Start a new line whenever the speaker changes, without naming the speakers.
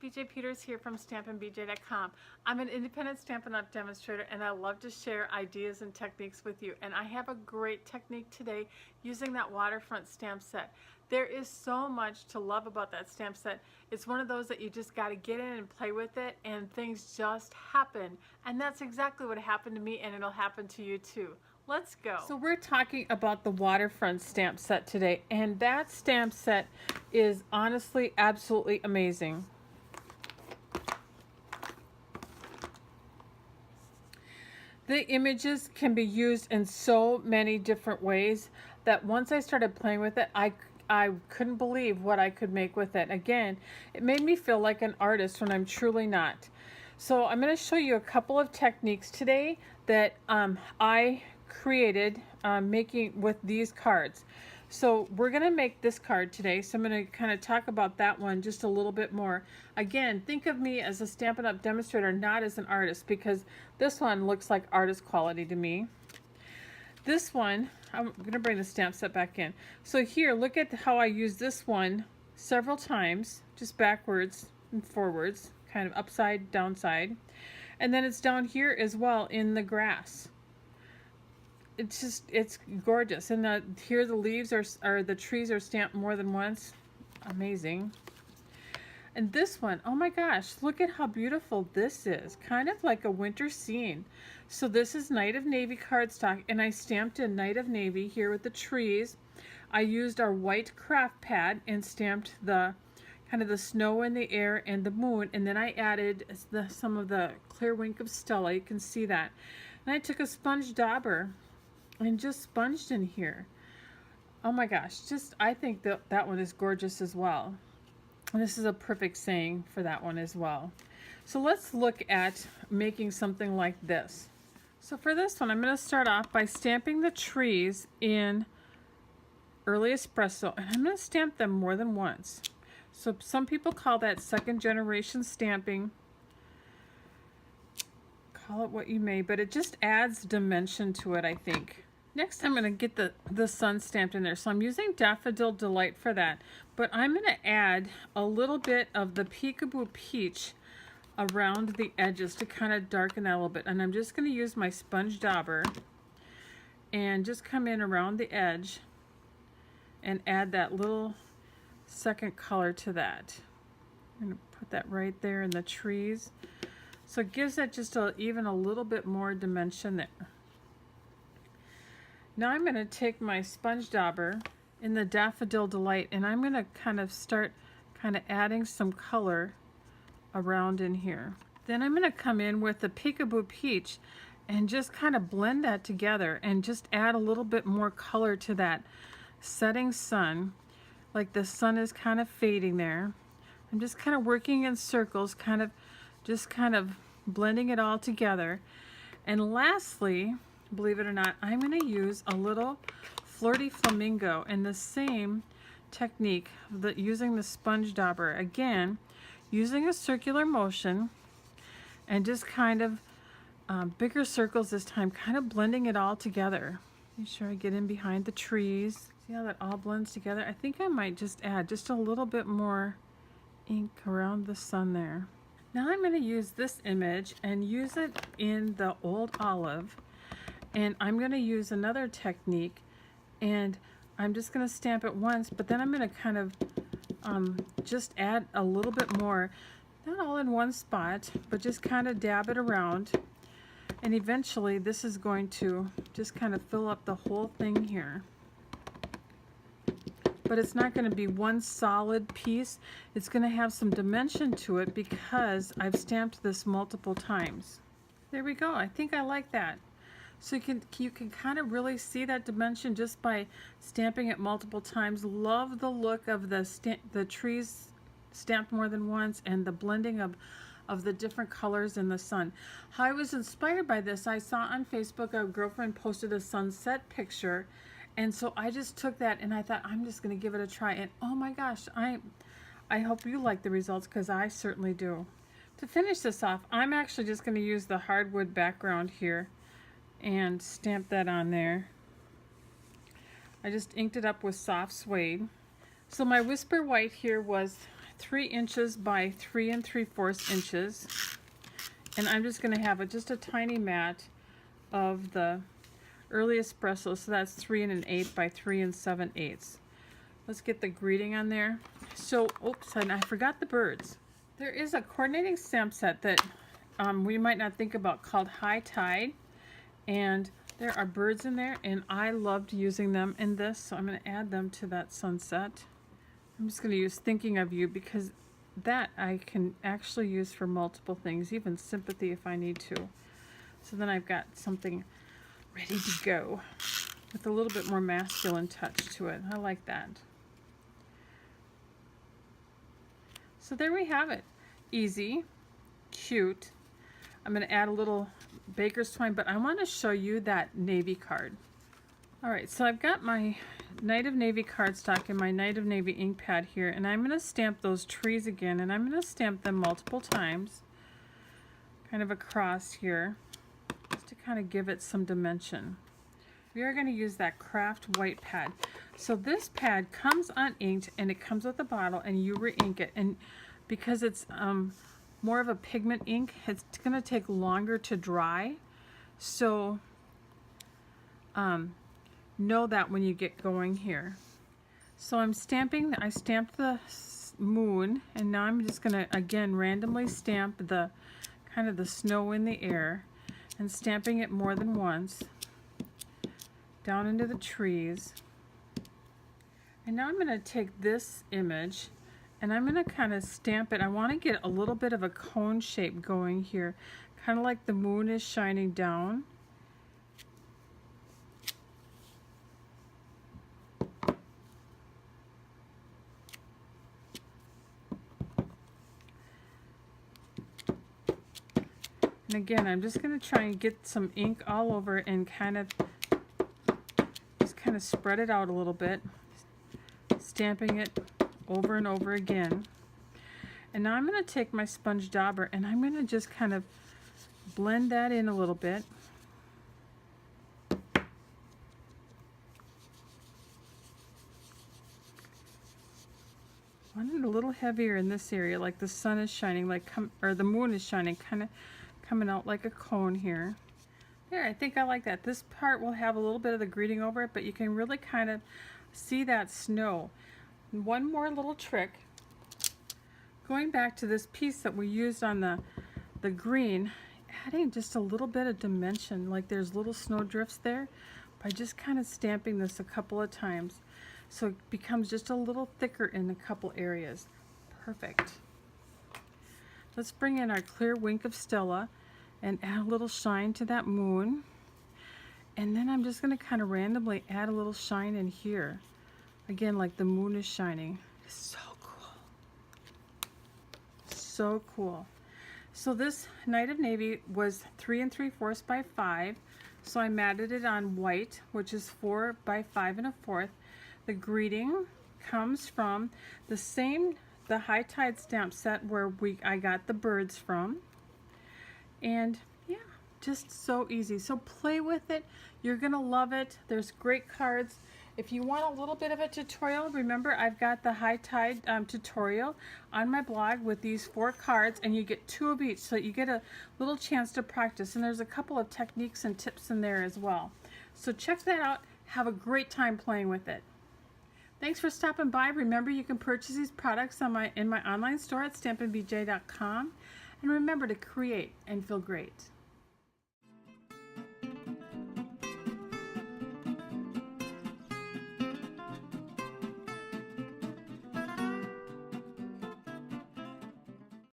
BJ Peters here from stampinbj.com. I'm an independent Stampin' Up! Demonstrator and I love to share ideas and techniques with you. And I have a great technique today using that Waterfront stamp set. There is so much to love about that stamp set. It's one of those that you just got to get in and play with it and things just happen. And that's exactly what happened to me, and it'll happen to you too. Let's go. So we're talking about the Waterfront stamp set today, and that stamp set is honestly absolutely amazing. The images can be used in so many different ways that once I started playing with it, I couldn't believe what I could make with it. Again, it made me feel like an artist when I'm truly not. So I'm going to show you a couple of techniques today that I created making with these cards. So we're going to make this card today, so I'm going to kind of talk about that one just a little bit more. Again, think of me as a Stampin' Up! Demonstrator, not as an artist, because this one looks like artist quality to me. This one, I'm going to bring the stamp set back in. So here, look at how I use this one several times, just backwards and forwards, kind of upside, downside. And then it's down here as well in the grass. It's gorgeous. And here the leaves are the trees are stamped more than once. Amazing. And this one, oh my gosh, look at how beautiful this is. Kind of like a winter scene. So this is Night of Navy cardstock, and I stamped in Night of Navy here with the trees. I used our white craft pad and stamped the kind of the snow in the air and the moon, and then I added some of the clear wink of Stella. You can see that. And I took a sponge dauber and just sponged in here. Oh my gosh, I think that one is gorgeous as well. And this is a perfect saying for that one as well. So let's look at making something like this. So for this one, I'm going to start off by stamping the trees in Early Espresso, and I'm going to stamp them more than once. So some people call that second generation stamping. Call it what you may, but it just adds dimension to it, I think. Next, I'm going to get the sun stamped in there. So I'm using Daffodil Delight for that. But I'm going to add a little bit of the Peekaboo Peach around the edges to kind of darken that a little bit. And I'm just going to use my sponge dauber and just come in around the edge and add that little second color to that. I'm going to put that right there in the trees. So it gives that just even a little bit more dimension there. Now I'm going to take my sponge dauber in the Daffodil Delight, and I'm going to kind of start adding some color around in here. Then I'm going to come in with the Peekaboo Peach and just kind of blend that together and just add a little bit more color to that setting sun. Like the sun is kind of fading there. I'm just kind of working in circles, just kind of blending it all together. And lastly, believe it or not, I'm going to use a little Flirty Flamingo in the same technique, using the sponge dauber. Again, using a circular motion and just kind of bigger circles this time, kind of blending it all together. Make sure I get in behind the trees. See how that all blends together? I think I might just add just a little bit more ink around the sun there. Now I'm going to use this image and use it in the Old Olive. And I'm going to use another technique, and I'm just going to stamp it once, but then I'm going to kind of just add a little bit more, not all in one spot, but just kind of dab it around. And eventually this is going to just kind of fill up the whole thing here. But it's not going to be one solid piece. It's going to have some dimension to it because I've stamped this multiple times. There we go. I think I like that. So you can kind of really see that dimension just by stamping it multiple times. Love the look of the trees stamped more than once, and the blending of the different colors in the sun. How I was inspired by this, I saw on Facebook a girlfriend posted a sunset picture, and so I just took that and I thought, I'm just going to give it a try. And oh my gosh, I hope you like the results, because I certainly do. To finish this off, I'm actually just going to use the hardwood background here and stamp that on there. I just inked it up with soft suede. So my Whisper White here was 3 inches by 3 3/4 inches. And I'm just going to have just a tiny mat of the early espresso. So that's 3 1/8 by 3 7/8. Let's get the greeting on there. So, oops, and I forgot the birds. There is a coordinating stamp set that we might not think about called High Tide. And there are birds in there, and I loved using them in this, so I'm going to add them to that sunset. I'm just going to use Thinking of You because that I can actually use for multiple things, even sympathy if I need to. So then I've got something ready to go with a little bit more masculine touch to it. I like that. So there we have it. Easy, cute. I'm going to add a little baker's twine, but I want to show you that navy card. Alright, so I've got my Night of Navy cardstock and my Night of Navy ink pad here, and I'm going to stamp those trees again, and I'm going to stamp them multiple times, kind of across here, just to kind of give it some dimension. We are going to use that craft white pad. So this pad comes uninked, and it comes with a bottle, and you re-ink it, and because it's more of a pigment ink, it's going to take longer to dry. So know that when you get going here. So I'm stamping, I stamped the moon, and now I'm just going to again randomly stamp the kind of the snow in the air, and stamping it more than once down into the trees. And now I'm going to take this image and I'm going to kind of stamp it. I want to get a little bit of a cone shape going here, kind of like the moon is shining down. And again, I'm just going to try and get some ink all over and kind of spread it out a little bit, stamping it over and over again. And now I'm going to take my sponge dauber and I'm going to just kind of blend that in a little bit. I want it a little heavier in this area, like the sun is shining, or the moon is shining, kind of coming out like a cone here. There, I think I like that. This part will have a little bit of the greeting over it, but you can really kind of see that snow. One more little trick. Going back to this piece that we used on the green, adding just a little bit of dimension, like there's little snow drifts there, by just kind of stamping this a couple of times. So it becomes just a little thicker in a couple areas. Perfect. Let's bring in our clear Wink of Stella and add a little shine to that moon. And then I'm just going to kind of randomly add a little shine in here. Again, like the moon is shining. So cool. So cool. So this Night of Navy was 3 3/4 by 5. So I matted it on white, which is 4 by 5 1/4. The greeting comes from the High Tide stamp set where I got the birds from. And yeah, just so easy. So play with it. You're gonna love it. There's great cards. If you want a little bit of a tutorial, remember I've got the High Tide tutorial on my blog with these 4 cards, and you get 2 of each, so you get a little chance to practice. And there's a couple of techniques and tips in there as well. So check that out. Have a great time playing with it. Thanks for stopping by. Remember, you can purchase these products in my online store at stampinbj.com. And remember to create and feel great.